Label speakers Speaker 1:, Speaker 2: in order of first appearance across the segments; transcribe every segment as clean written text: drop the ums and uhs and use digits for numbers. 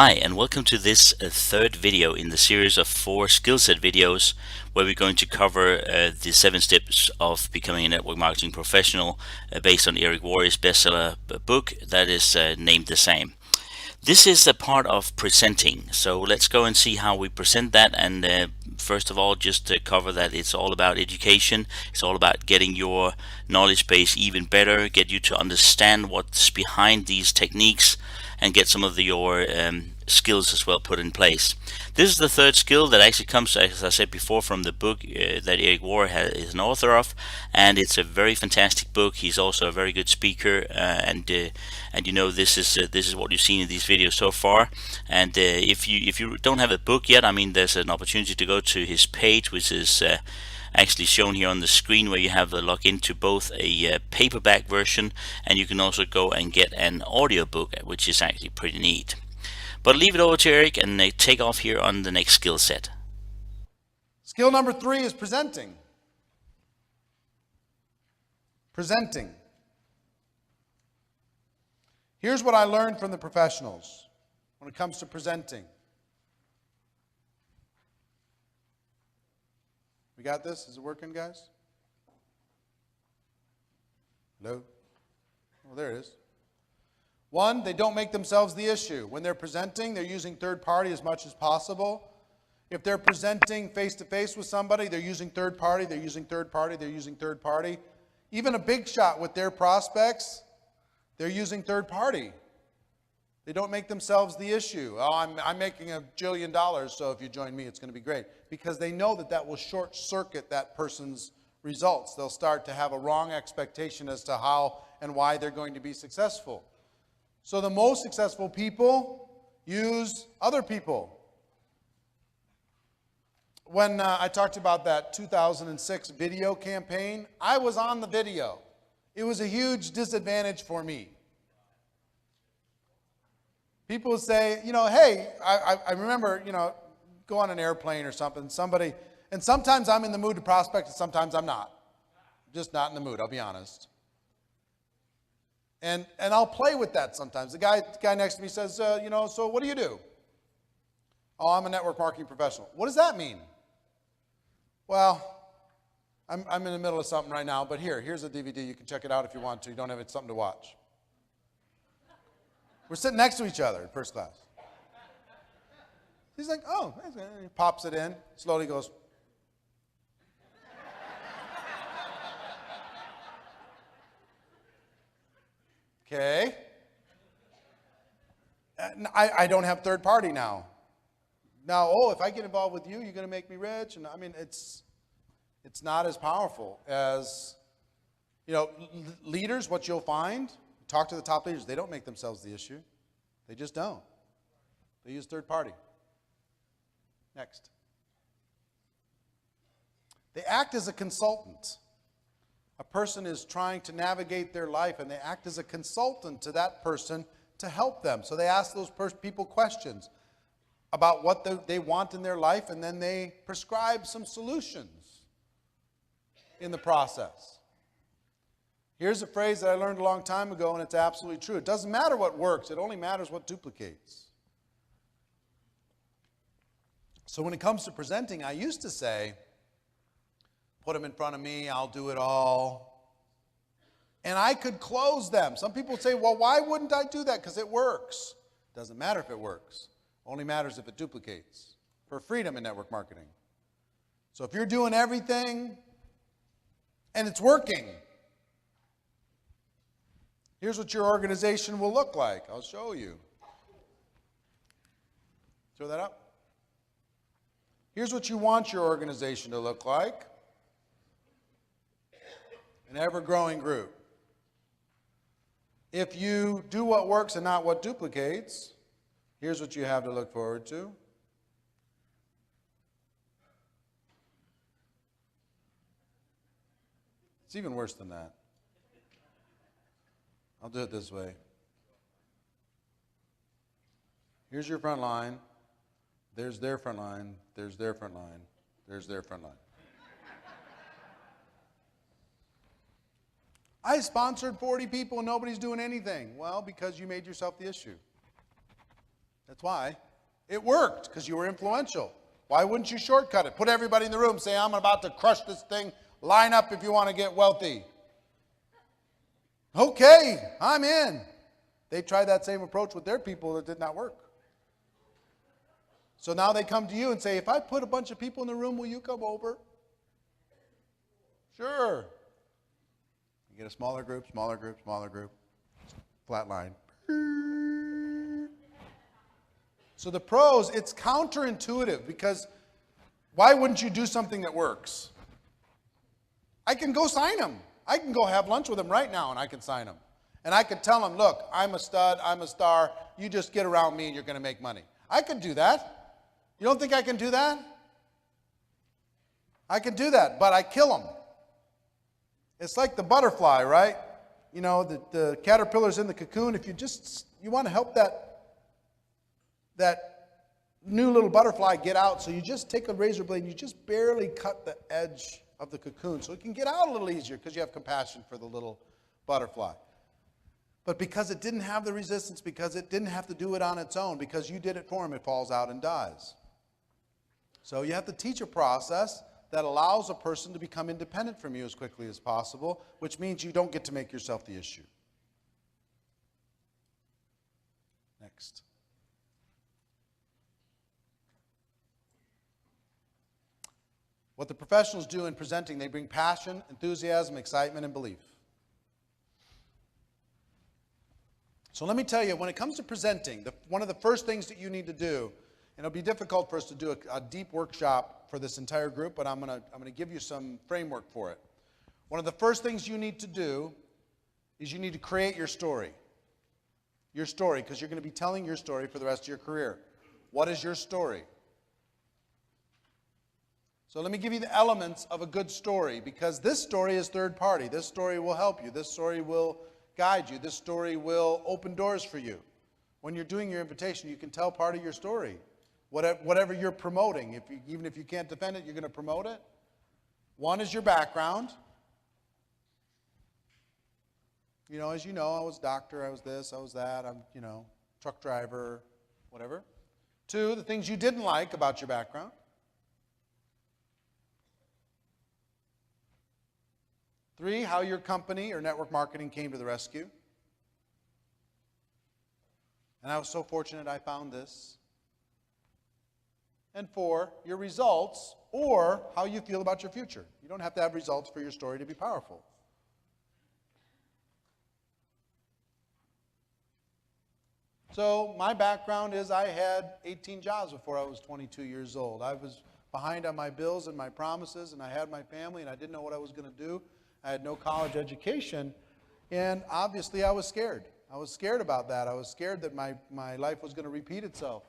Speaker 1: Hi, and welcome to this third video in the series of 4 skill set videos where we're going to cover the 7 steps of becoming a network marketing professional based on Eric Worre's bestseller book that is named the same. This is a part of presenting, so let's go and see how we present that. And first of all, just to cover that it's all about education. It's all about getting your knowledge base even better, get you to understand what's behind these techniques, and get some of your skills as well put in place. This is the third skill that actually comes, as I said before, from the book that Eric Worre is an author of, and it's a very fantastic book. He's also a very good speaker, and you know this is what you've seen in these videos so far. And if you don't have a book yet, I mean, there's an opportunity to go to his page, which is actually shown here on the screen, where you have a login to both a paperback version, and you can also go and get an audiobook, which is actually pretty neat. But I'll leave it over to Eric and take off here on the next skill set.
Speaker 2: Skill number 3 is presenting. Presenting. Here's what I learned from the professionals when it comes to presenting. We got this? Is it working, guys? Hello? Oh, there it is. 1, they don't make themselves the issue. When they're presenting, they're using third party as much as possible. If they're presenting face-to-face with somebody, they're using third party, they're using third party, they're using third party. Even a big shot with their prospects, they're using third party. They don't make themselves the issue. Oh, I'm making $1 jillion, so if you join me, it's going to be great. Because they know that that will short circuit that person's results. They'll start to have a wrong expectation as to how and why they're going to be successful. So the most successful people use other people. When I talked about that 2006 video campaign, I was on the video. It was a huge disadvantage for me. People would say, hey, I remember, go on an airplane or something, and sometimes I'm in the mood to prospect and sometimes I'm not. I'm just not in the mood, I'll be honest. And I'll play with that sometimes. The guy next to me says, so what do you do? Oh, I'm a network marketing professional. What does that mean? Well, I'm in the middle of something right now, but here's a DVD. You can check it out if you want to. You don't have something to watch. We're sitting next to each other in first class. He's like, oh, he pops it in, slowly goes. Okay. I don't have third party now. Now, if I get involved with you, you're going to make me rich. And I mean, it's not as powerful as, leaders, what you'll find, talk to the top leaders, they don't make themselves the issue. They just don't. They use third party. Next. They act as a consultant. A person is trying to navigate their life, and they act as a consultant to that person to help them. So they ask those people questions about what they want in their life, and then they prescribe some solutions in the process. Here's a phrase that I learned a long time ago, and it's absolutely true. It doesn't matter what works. It only matters what duplicates. So when it comes to presenting, I used to say, put them in front of me, I'll do it all. And I could close them. Some people say, well, why wouldn't I do that? Because it works. It doesn't matter if it works. It only matters if it duplicates. For freedom in network marketing. So if you're doing everything and it's working, here's what your organization will look like. I'll show you. Throw that up. Here's what you want your organization to look like. An ever-growing group. If you do what works and not what duplicates, here's what you have to look forward to. It's even worse than that. I'll do it this way. Here's your front line. There's their front line. There's their front line. There's their front line. I sponsored 40 people and nobody's doing anything. Well, because you made yourself the issue. That's why. It worked, because you were influential. Why wouldn't you shortcut it? Put everybody in the room, say, I'm about to crush this thing. Line up if you want to get wealthy. Okay, I'm in. They tried that same approach with their people. It did not work. So now they come to you and say, if I put a bunch of people in the room, will you come over? Sure. You get a smaller group, flat line. So the pros, it's counterintuitive, because why wouldn't you do something that works? I can go sign them. I can go have lunch with them right now and I can sign them. And I could tell them, look, I'm a stud, I'm a star, you just get around me and you're going to make money. I could do that. You don't think I can do that? I can do that, but I kill them. It's like the butterfly, right? You know, the caterpillar's in the cocoon. If you want to help that new little butterfly get out, so you just take a razor blade and you just barely cut the edge of the cocoon so it can get out a little easier, because you have compassion for the little butterfly. But because it didn't have the resistance, because it didn't have to do it on its own, because you did it for him, it falls out and dies. So you have to teach a process that allows a person to become independent from you as quickly as possible, which means you don't get to make yourself the issue. Next. What the professionals do in presenting, they bring passion, enthusiasm, excitement, and belief. So let me tell you, when it comes to presenting, one of the first things that you need to do, and it'll be difficult for us to do a deep workshop for this entire group, but I'm going to give you some framework for it. One of the first things you need to do is you need to create your story. Your story, because you're going to be telling your story for the rest of your career. What is your story? So let me give you the elements of a good story, because this story is third party. This story will help you. This story will guide you. This story will open doors for you. When you're doing your invitation, you can tell part of your story. Whatever you're promoting, even if you can't defend it, you're going to promote it. One is your background. You know, as you know, I was a doctor, I was this, I was that, I'm, truck driver, whatever. Two, the things you didn't like about your background. Three, how your company or network marketing came to the rescue. And I was so fortunate I found this. And four, your results, or how you feel about your future. You don't have to have results for your story to be powerful. So my background is I had 18 jobs before I was 22 years old. I was behind on my bills and my promises, and I had my family, and I didn't know what I was going to do. I had no college education, and obviously I was scared. I was scared about that. I was scared that my life was going to repeat itself.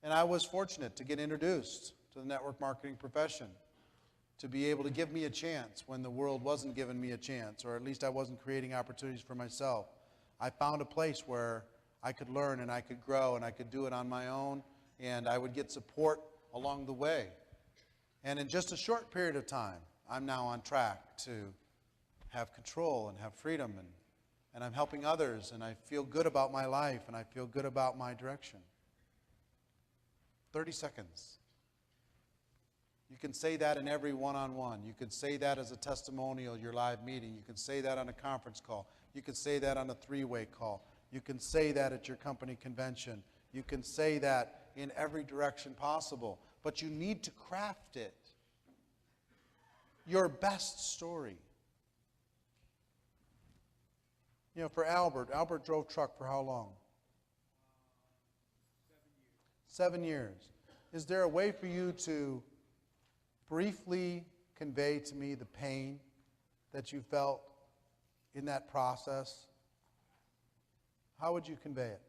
Speaker 2: And I was fortunate to get introduced to the network marketing profession, to be able to give me a chance when the world wasn't giving me a chance, or at least I wasn't creating opportunities for myself. I found a place where I could learn and I could grow and I could do it on my own, and I would get support along the way. And in just a short period of time, I'm now on track to have control and have freedom, and I'm helping others, and I feel good about my life, and I feel good about my direction. 30 seconds. You can say that in every one-on-one. You can say that as a testimonial, your live meeting. You can say that on a conference call. You can say that on a three-way call. You can say that at your company convention. You can say that in every direction possible. But you need to craft it. Your best story. You know, for Albert drove truck for how long? 7 years. Is there a way for you to briefly convey to me the pain that you felt in that process? How would you convey it?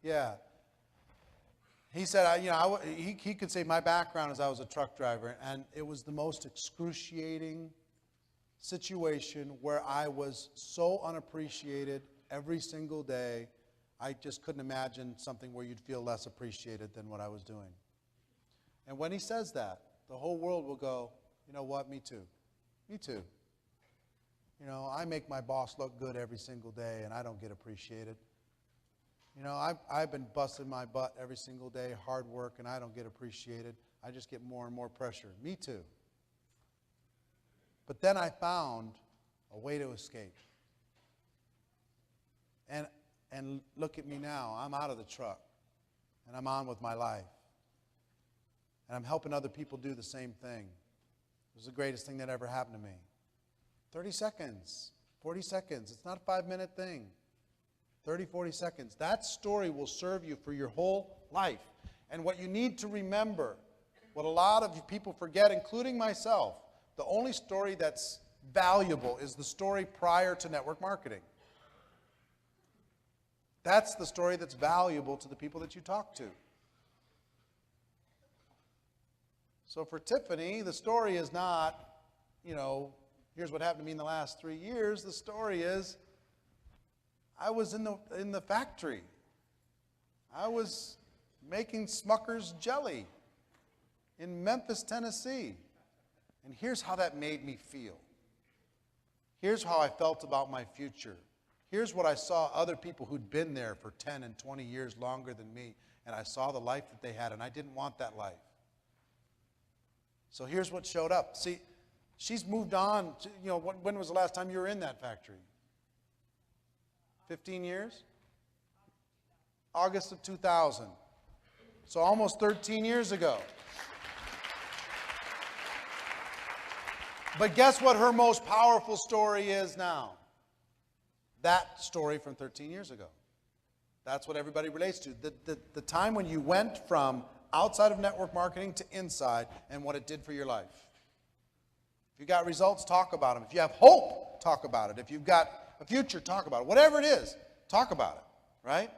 Speaker 2: Yeah. He said, he could say my background is I was a truck driver, and it was the most excruciating situation where I was so unappreciated every single day. I just couldn't imagine something where you'd feel less appreciated than what I was doing. And when he says that, the whole world will go, you know what, me too. Me too. You know, I make my boss look good every single day and I don't get appreciated. You know, I've been busting my butt every single day, hard work, and I don't get appreciated. I just get more and more pressure. Me too. But then I found a way to escape. And look at me now. I'm out of the truck. And I'm on with my life. And I'm helping other people do the same thing. It was the greatest thing that ever happened to me. 30 seconds, 40 seconds. It's not a 5-minute thing. 30, 40 seconds. That story will serve you for your whole life. And what you need to remember, what a lot of people forget, including myself, the only story that's valuable is the story prior to network marketing. That's the story that's valuable to the people that you talk to. So for Tiffany, the story is not, you know, here's what happened to me in the last 3 years. The story is, I was in the factory. I was making Smucker's jelly in Memphis, Tennessee. And here's how that made me feel. Here's how I felt about my future. Here's what I saw other people who'd been there for 10 and 20 years longer than me, and I saw the life that they had, and I didn't want that life. So here's what showed up. See, she's moved on. You know, when was the last time you were in that factory? 15 years? August of 2000. So almost 13 years ago. But guess what her most powerful story is now? That story from 13 years ago. That's what everybody relates to. The time when you went from outside of network marketing to inside and what it did for your life. If you got results, talk about them. If you have hope, talk about it. If you've got a future, talk about it. Whatever it is, talk about it, right?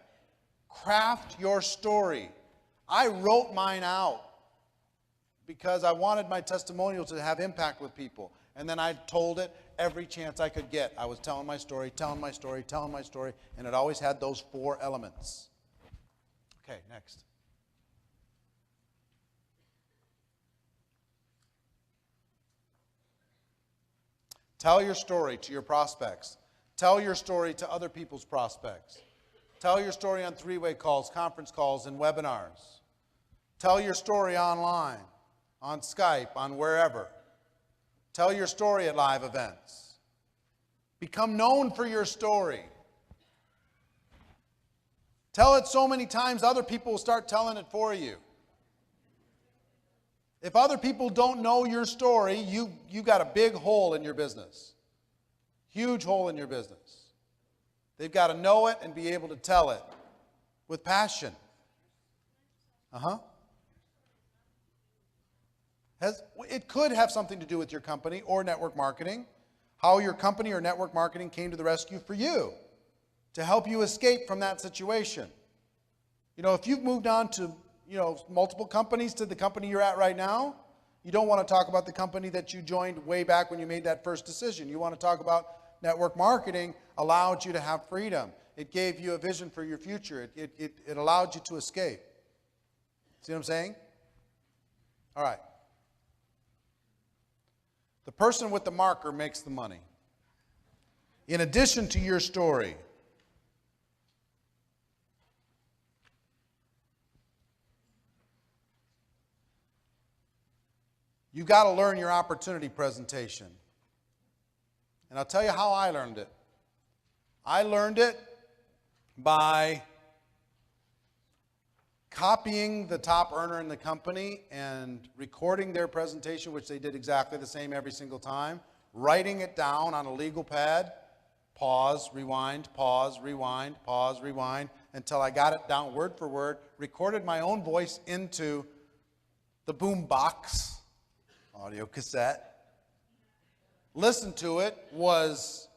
Speaker 2: Craft your story. I wrote mine out because I wanted my testimonial to have impact with people. And then I told it every chance I could get. I was telling my story, telling my story, telling my story, and it always had those 4 elements. Okay, next. Tell your story to your prospects. Tell your story to other people's prospects. Tell your story on 3-way calls, conference calls, and webinars. Tell your story online, on Skype, on wherever. Tell your story at live events. Become known for your story. Tell it so many times other people will start telling it for you. If other people don't know your story, you got a big hole in your business. Huge hole in your business. They've got to know it and be able to tell it with passion. It could have something to do with your company or network marketing. How your company or network marketing came to the rescue for you to help you escape from that situation. You know, if you've moved on to multiple companies to the company you're at right now, you don't want to talk about the company that you joined way back when you made that first decision. You want to talk about network marketing allowed you to have freedom. It gave you a vision for your future. It allowed you to escape. See what I'm saying? All right. The person with the marker makes the money. In addition to your story, you've got to learn your opportunity presentation. And I'll tell you how I learned it. I learned it by copying the top earner in the company and recording their presentation, which they did exactly the same every single time, writing it down on a legal pad, pause, rewind, pause, rewind, pause, rewind, until I got it down word for word, recorded my own voice into the boom box, audio cassette, listened to it, was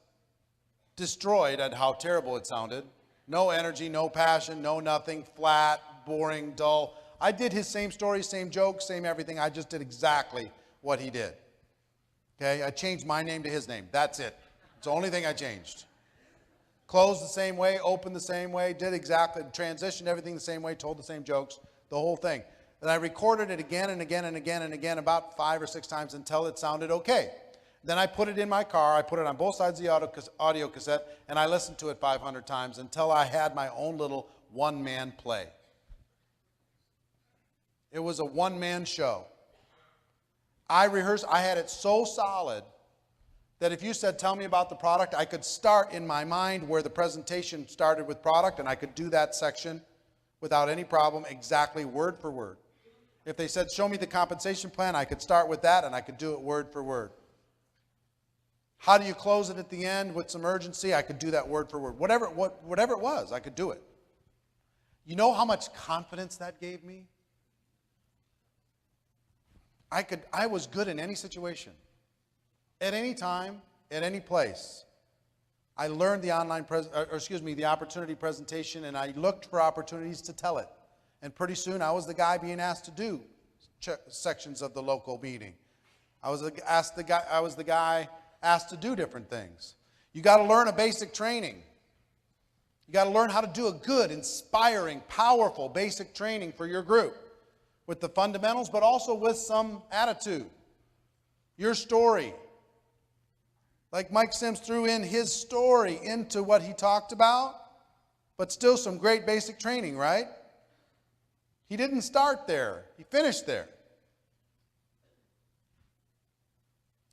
Speaker 2: destroyed at how terrible it sounded. No energy, no passion, no nothing, flat, boring, dull. I did his same story, same jokes, same everything. I just did exactly what he did. Okay, I changed my name to his name. That's it. It's the only thing I changed. Closed the same way, opened the same way, did exactly, transitioned everything the same way, told the same jokes, the whole thing. And I recorded it again and again and again and again about 5 or 6 times until it sounded okay. Then I put it in my car, I put it on both sides of the audio cassette, and I listened to it 500 times until I had my own little one-man play. It was a one-man show. I rehearsed, I had it so solid that if you said, tell me about the product, I could start in my mind where the presentation started with product, and I could do that section without any problem, exactly word for word. If they said, show me the compensation plan, I could start with that, and I could do it word for word. How do you close it at the end with some urgency? I could do that word for word. Whatever it was, I could do it. You know how much confidence that gave me? I was good in any situation. At any time, at any place. I learned the the opportunity presentation, and I looked for opportunities to tell it. And pretty soon I was the guy being asked to do sections of the local meeting. I was the guy asked to do different things. You got to learn a basic training. You got to learn how to do a good, inspiring, powerful basic training for your group with the fundamentals, but also with some attitude. Your story. Like Mike Sims threw in his story into what he talked about, but still some great basic training, right? He didn't start there. He finished there.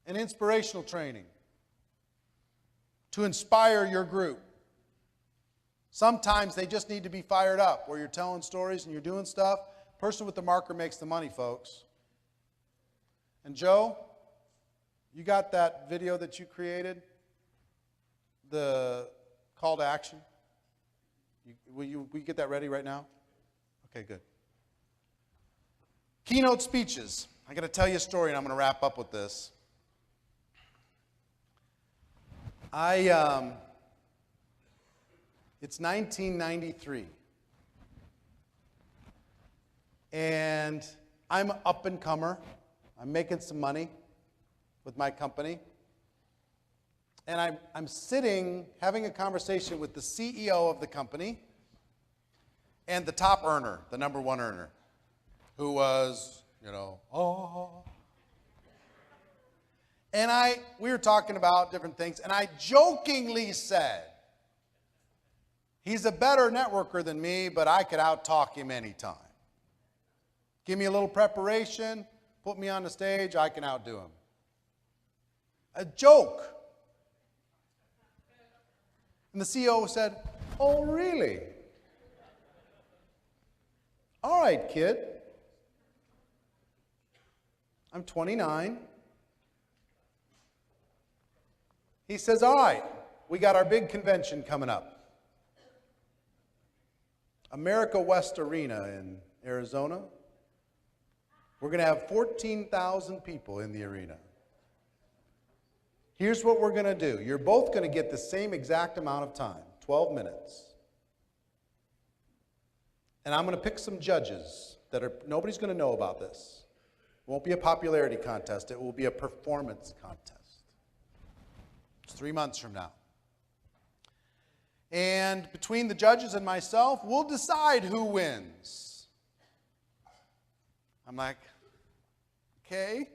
Speaker 2: And inspirational training to inspire your group. Sometimes they just need to be fired up where you're telling stories and you're doing stuff. Person with the marker makes the money, folks. And Joe, you got that video that you created? The call to action? Will you get that ready right now? Okay, good. Keynote speeches. I got to tell you a story, and I'm going to wrap up with this. It's 1993. And I'm an up-and-comer. I'm making some money with my company. And I'm sitting, having a conversation with the CEO of the company and the top earner, the number one earner, who was, And we were talking about different things, and I jokingly said, he's a better networker than me, but I could out-talk him anytime. Give me a little preparation, put me on the stage, I can outdo him. A joke. And the CEO said, oh, really? All right, kid. I'm 29. He says, all right, we got our big convention coming up. America West Arena in Arizona. We're going to have 14,000 people in the arena. Here's what we're going to do. You're both going to get the same exact amount of time, 12 minutes. And I'm going to pick some judges nobody's going to know about this. It won't be a popularity contest. It will be a performance contest. It's 3 months from now. And between the judges and myself, we'll decide who wins. I'm like, okay.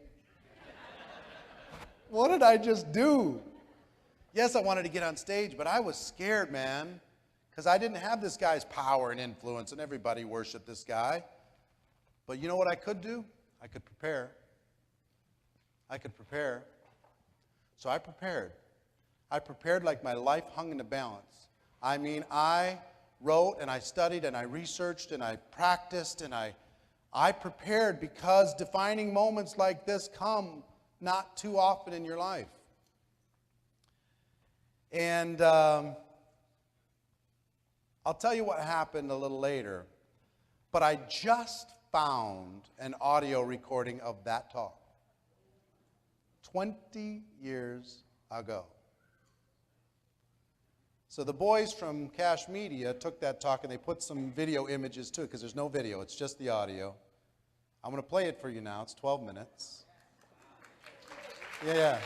Speaker 2: What did I just do? Yes, I wanted to get on stage, but I was scared, man, because I didn't have this guy's power and influence, and everybody worshiped this guy. But you know what I could do? I could prepare. So I prepared. I prepared like my life hung in the balance. I mean, I wrote and I studied and I researched and I practiced and I prepared, because defining moments like this come not too often in your life. And I'll tell you what happened a little later, but I just found an audio recording of that talk 20 years ago. So the boys from Cash Media took that talk and they put some video images to it, because there's no video, it's just the audio. I'm going to play it for you now. It's 12 minutes. Yeah.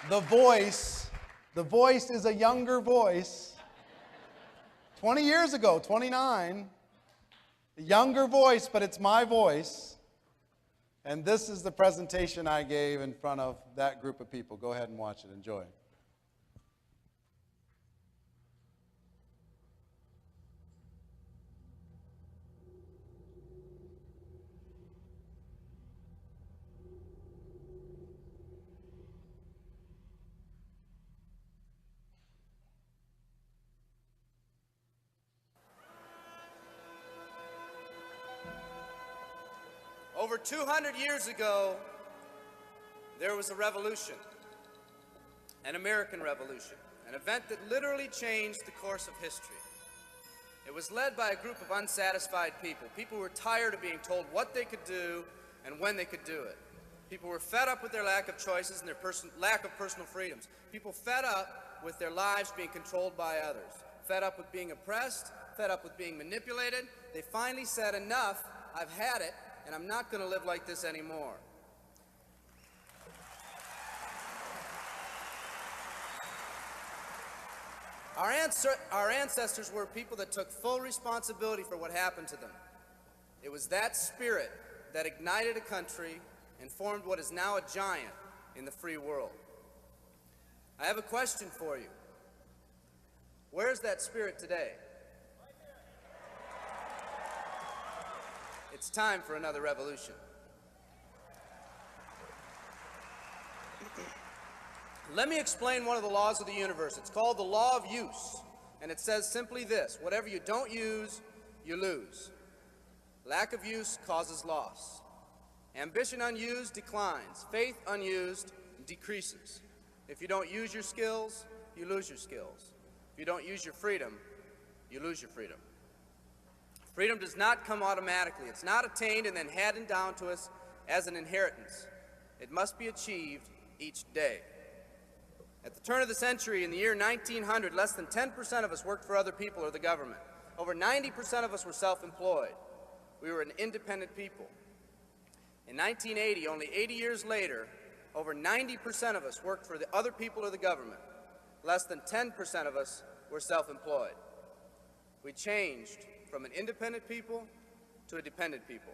Speaker 2: The voice is a younger voice. 20 years ago, 29. A younger voice, but it's my voice. And this is the presentation I gave in front of that group of people. Go ahead and watch it. Enjoy.
Speaker 3: Over 200 years ago, there was a revolution, an American Revolution, an event that literally changed the course of history. It was led by a group of unsatisfied people. People who were tired of being told what they could do and when they could do it. People were fed up with their lack of choices and their lack of personal freedoms. People fed up with their lives being controlled by others. Fed up with being oppressed, fed up with being manipulated. They finally said, enough, I've had it, and I'm not going to live like this anymore. Our ancestors were people that took full responsibility for what happened to them. It was that spirit that ignited a country and formed what is now a giant in the free world. I have a question for you. Where's that spirit today? It's time for another revolution. Let me explain one of the laws of the universe. It's called the law of use, and it says simply this: whatever you don't use, you lose. Lack of use causes loss. Ambition unused declines. Faith unused decreases. If you don't use your skills, you lose your skills. If you don't use your freedom, you lose your freedom. Freedom does not come automatically. It's not attained and then handed down to us as an inheritance. It must be achieved each day. At the turn of the century, in the year 1900, less than 10% of us worked for other people or the government. Over 90% of us were self-employed. We were an independent people. In 1980, only 80 years later, over 90% of us worked for the other people or the government. Less than 10% of us were self-employed. We changed from an independent people to a dependent people.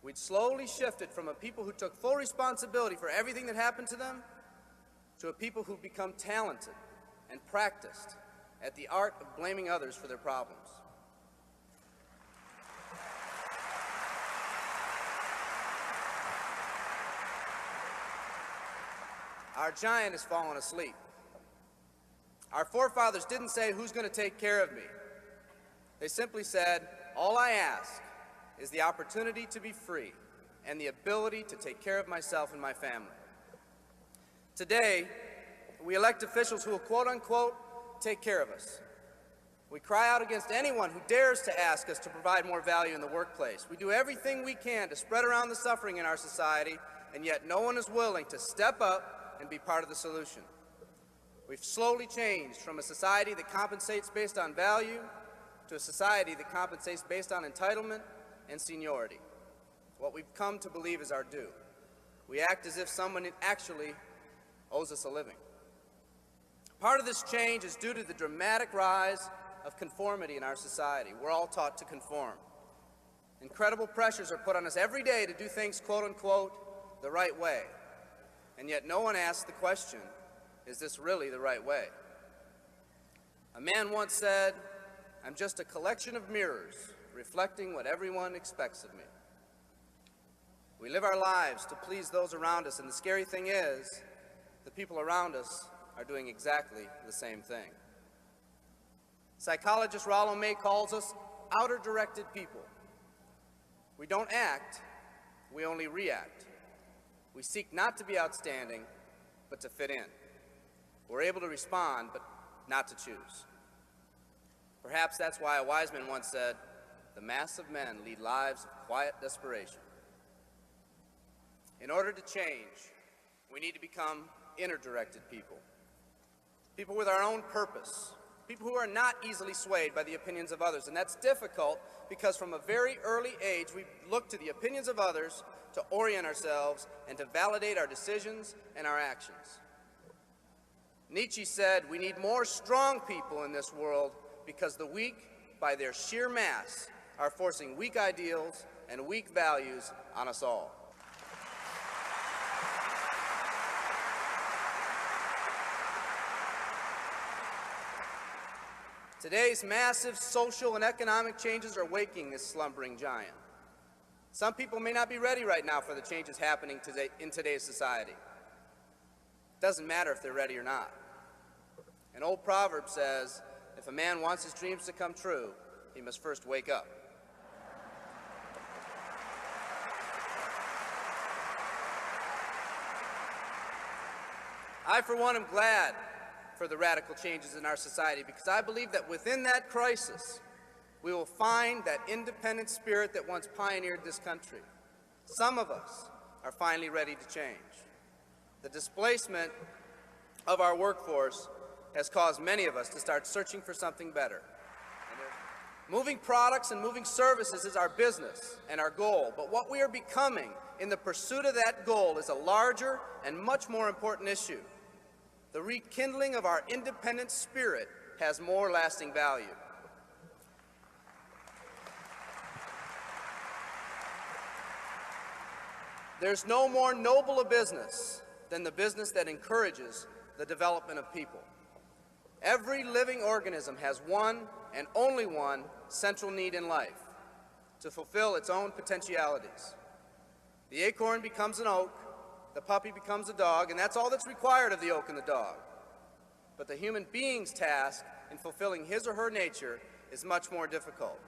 Speaker 3: We'd slowly shifted from a people who took full responsibility for everything that happened to them to a people who've become talented and practiced at the art of blaming others for their problems. Our giant has fallen asleep. Our forefathers didn't say, who's going to take care of me? They simply said, all I ask is the opportunity to be free and the ability to take care of myself and my family. Today, we elect officials who will, quote unquote, take care of us. We cry out against anyone who dares to ask us to provide more value in the workplace. We do everything we can to spread around the suffering in our society, and yet no one is willing to step up and be part of the solution. We've slowly changed from a society that compensates based on value to a society that compensates based on entitlement and seniority. What we've come to believe is our due. We act as if someone actually owes us a living. Part of this change is due to the dramatic rise of conformity in our society. We're all taught to conform. Incredible pressures are put on us every day to do things, quote unquote, the right way. And yet no one asks the question, is this really the right way? A man once said, I'm just a collection of mirrors reflecting what everyone expects of me. We live our lives to please those around us, and the scary thing is, the people around us are doing exactly the same thing. Psychologist Rollo May calls us outer-directed people. We don't act, we only react. We seek not to be outstanding, but to fit in. We're able to respond, but not to choose. Perhaps that's why a wise man once said, the mass of men lead lives of quiet desperation. In order to change, we need to become inner-directed people. People with our own purpose. People who are not easily swayed by the opinions of others. And that's difficult because from a very early age, we look to the opinions of others to orient ourselves and to validate our decisions and our actions. Nietzsche said, we need more strong people in this world because the weak, by their sheer mass, are forcing weak ideals and weak values on us all. Today's massive social and economic changes are waking this slumbering giant. Some people may not be ready right now for the changes happening today in today's society. It doesn't matter if they're ready or not. An old proverb says, if a man wants his dreams to come true, he must first wake up. I, for one, am glad for the radical changes in our society because I believe that within that crisis, we will find that independent spirit that once pioneered this country. Some of us are finally ready to change. The displacement of our workforce has caused many of us to start searching for something better. Moving products and moving services is our business and our goal, but what we are becoming in the pursuit of that goal is a larger and much more important issue. The rekindling of our independent spirit has more lasting value. There's no more noble a business than the business that encourages the development of people. Every living organism has one and only one central need in life: to fulfill its own potentialities. The acorn becomes an oak, the puppy becomes a dog, and that's all that's required of the oak and the dog. But the human being's task in fulfilling his or her nature is much more difficult.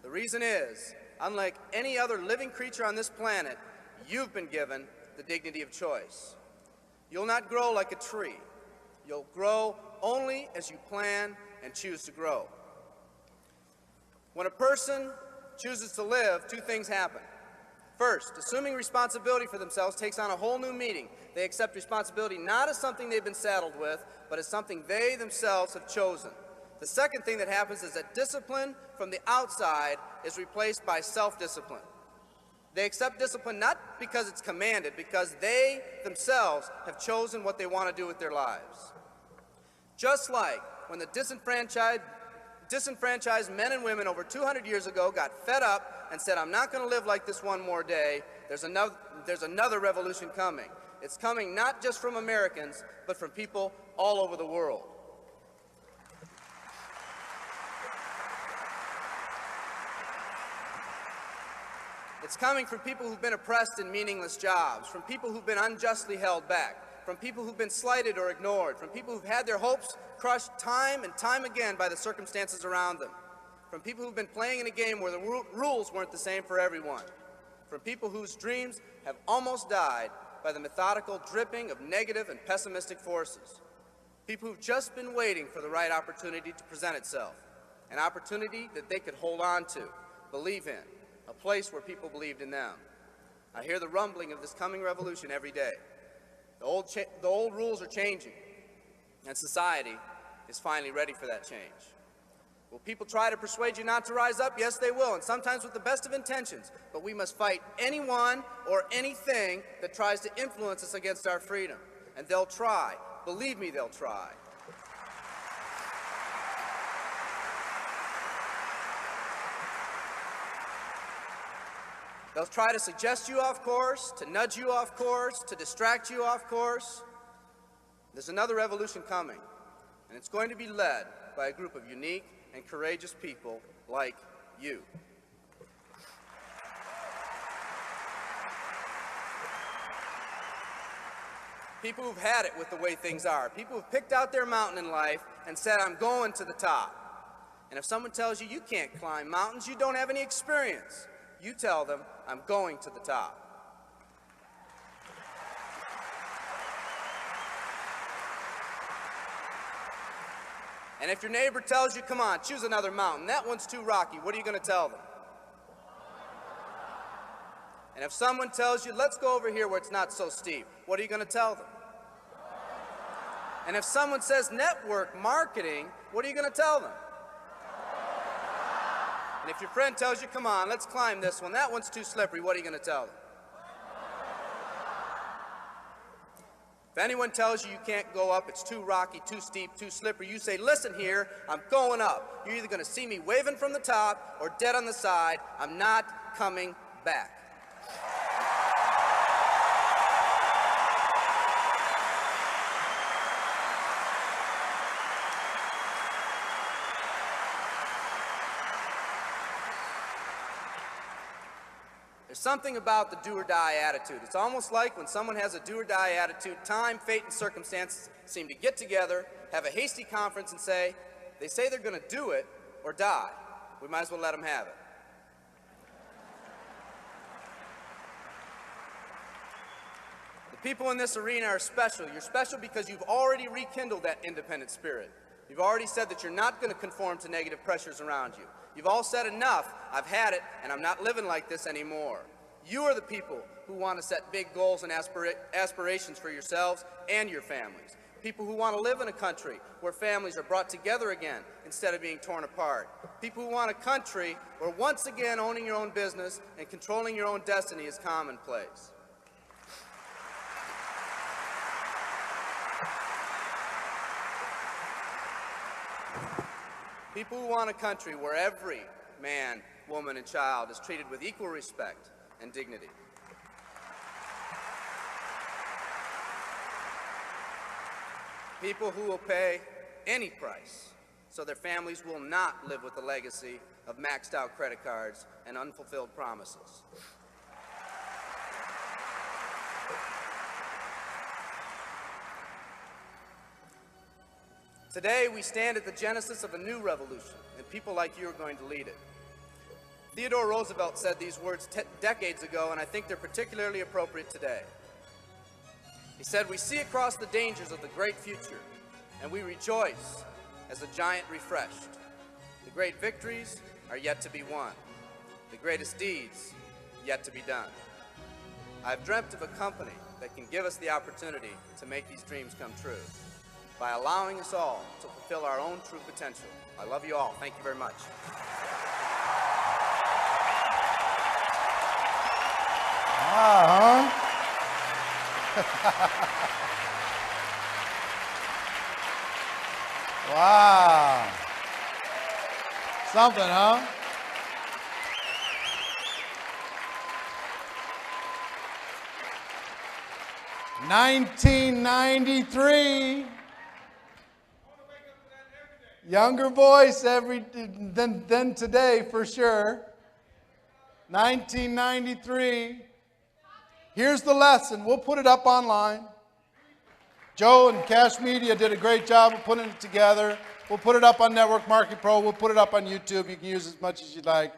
Speaker 3: The reason is, unlike any other living creature on this planet, you've been given the dignity of choice. You'll not grow like a tree. You'll grow only as you plan and choose to grow. When a person chooses to live, two things happen. First, assuming responsibility for themselves takes on a whole new meaning. They accept responsibility not as something they've been saddled with, but as something they themselves have chosen. The second thing that happens is that discipline from the outside is replaced by self-discipline. They accept discipline not because it's commanded, because they themselves have chosen what they want to do with their lives. Just like when the disenfranchised men and women over 200 years ago got fed up and said, I'm not going to live like this one more day, there's another revolution coming. It's coming not just from Americans, but from people all over the world. It's coming from people who've been oppressed in meaningless jobs, from people who've been unjustly held back, from people who've been slighted or ignored, from people who've had their hopes crushed time and time again by the circumstances around them, from people who've been playing in a game where the rules weren't the same for everyone, from people whose dreams have almost died by the methodical dripping of negative and pessimistic forces, people who've just been waiting for the right opportunity to present itself, an opportunity that they could hold on to, believe in, a place where people believed in them. I hear the rumbling of this coming revolution every day. The old rules are changing, and society is finally ready for that change. Will people try to persuade you not to rise up? Yes, they will, and sometimes with the best of intentions. But we must fight anyone or anything that tries to influence us against our freedom. And they'll try. Believe me, they'll try. They'll try to suggest you off course, to nudge you off course, to distract you off course. There's another revolution coming, and it's going to be led by a group of unique and courageous people like you. People who've had it with the way things are. People who've picked out their mountain in life and said, I'm going to the top. And if someone tells you you can't climb mountains, you don't have any experience, you tell them, I'm going to the top. And if your neighbor tells you, come on, choose another mountain, that one's too rocky, what are you going to tell them? And if someone tells you, let's go over here where it's not so steep, what are you going to tell them? And if someone says network marketing, what are you going to tell them? And if your friend tells you, come on, let's climb this one, that one's too slippery, what are you going to tell them? If anyone tells you you can't go up, it's too rocky, too steep, too slippery, you say, listen here, I'm going up. You're either going to see me waving from the top or dead on the side. I'm not coming back. There's something about the do-or-die attitude. It's almost like when someone has a do-or-die attitude, time, fate, and circumstances seem to get together, have a hasty conference, and they say they're going to do it or die. We might as well let them have it. The people in this arena are special. You're special because you've already rekindled that independent spirit. You've already said that you're not going to conform to negative pressures around you. You've all said enough, I've had it, and I'm not living like this anymore. You are the people who want to set big goals and aspirations for yourselves and your families. People who want to live in a country where families are brought together again instead of being torn apart. People who want a country where once again owning your own business and controlling your own destiny is commonplace. People who want a country where every man, woman, and child is treated with equal respect and dignity. People who will pay any price so their families will not live with the legacy of maxed out credit cards and unfulfilled promises. Today, we stand at the genesis of a new revolution, and people like you are going to lead it. Theodore Roosevelt said these words decades ago, and I think they're particularly appropriate today. He said, "We see across the dangers of the great future, and we rejoice as the giant refreshed. The great victories are yet to be won, the greatest deeds yet to be done. I've dreamt of a company that can give us the opportunity to make these dreams come true, by allowing us all to fulfill our own true potential. I love you all. Thank you very much."
Speaker 2: Wow, huh? Wow. Something, huh? "1993. Younger voice than today for sure. 1993. Here's the lesson. We'll put it up online. Joe and Cash Media did a great job of putting it together. We'll put it up on Network Market Pro. We'll put it up on YouTube. You can use as much as you'd like.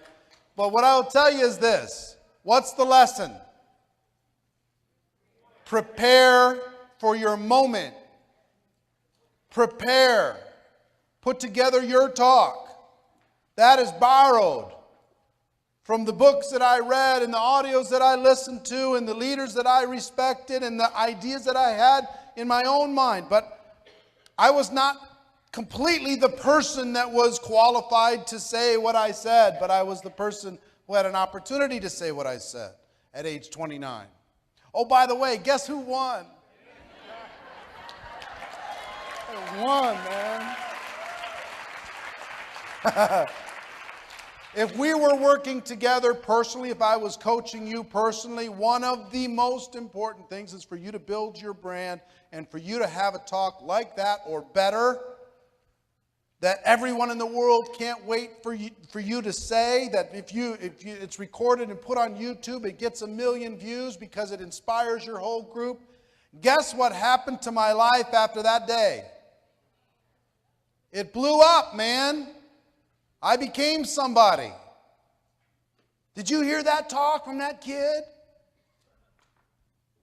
Speaker 2: But what I'll tell you is this. What's the lesson? Prepare for your moment. Prepare. Put together your talk. That is borrowed from the books that I read and the audios that I listened to and the leaders that I respected and the ideas that I had in my own mind. But I was not completely the person that was qualified to say what I said, but I was the person who had an opportunity to say what I said at age 29. Oh, by the way, guess who won? I won, man. If we were working together personally, if I was coaching you personally, one of the most important things is for you to build your brand and for you to have a talk like that or better that everyone in the world can't wait for you to say, that if it's recorded and put on YouTube, it gets 1 million views because it inspires your whole group. Guess what happened to my life after that day? It blew up, man. I became somebody. Did you hear that talk from that kid?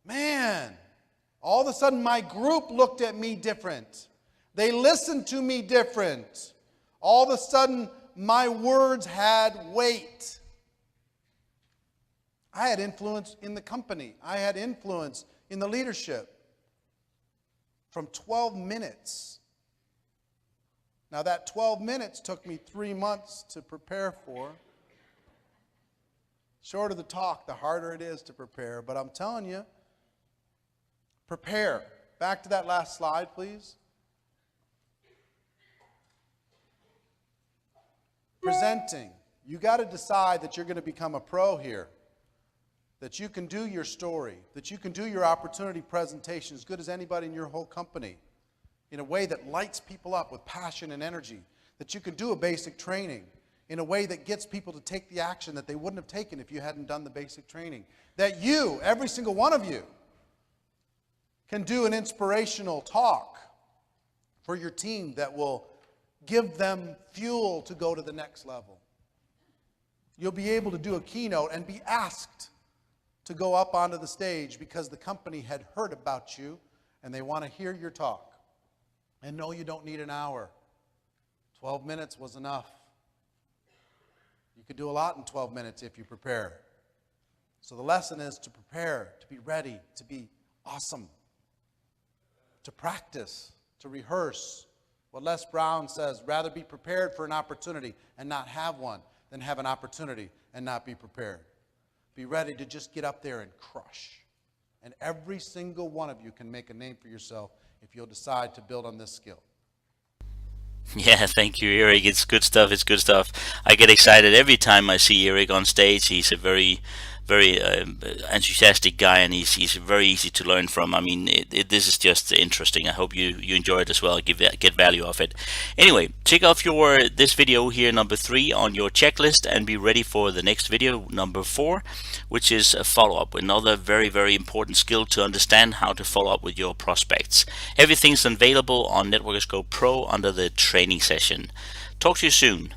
Speaker 2: Man, all of a sudden my group looked at me different. They listened to me different. All of a sudden my words had weight. I had influence in the company. I had influence in the leadership. From 12 minutes. Now that 12 minutes took me 3 months to prepare for. Shorter the talk, the harder it is to prepare. But I'm telling you, prepare. Back to that last slide, please. Presenting. You got to decide that you're going to become a pro here. that you can do your story, that you can do your opportunity presentation as good as anybody in your whole company in a way that lights people up with passion and energy, that you can do a basic training in a way that gets people to take the action that they wouldn't have taken if you hadn't done the basic training, that you, every single one of you, can do an inspirational talk for your team that will give them fuel to go to the next level. You'll be able to do a keynote and be asked to go up onto the stage because the company had heard about you and they want to hear your talk. And no, you don't need an hour. 12 minutes was enough. You could do a lot in 12 minutes if you prepare. So the lesson is to prepare, to be ready, to be awesome, to practice, to rehearse. What Les Brown says, rather be prepared for an opportunity and not have one than have an opportunity and not be prepared. Be ready to just get up there and crush. And every single one of you can make a name for yourself if you'll decide to build on this skill.
Speaker 1: Yeah, thank you, Eric. It's good stuff. It's good stuff. I get excited every time I see Eric on stage. He's a very enthusiastic guy, and he's very easy to learn from. I mean, this is just interesting. I hope you enjoy it as well. Get value of it. Anyway, check off this video here, number 3, on your checklist, and be ready for the next video, number 4, which is a follow-up. Another very important skill to understand how to follow up with your prospects. Everything's available on Networkers Go Pro under the training session. Talk to you soon.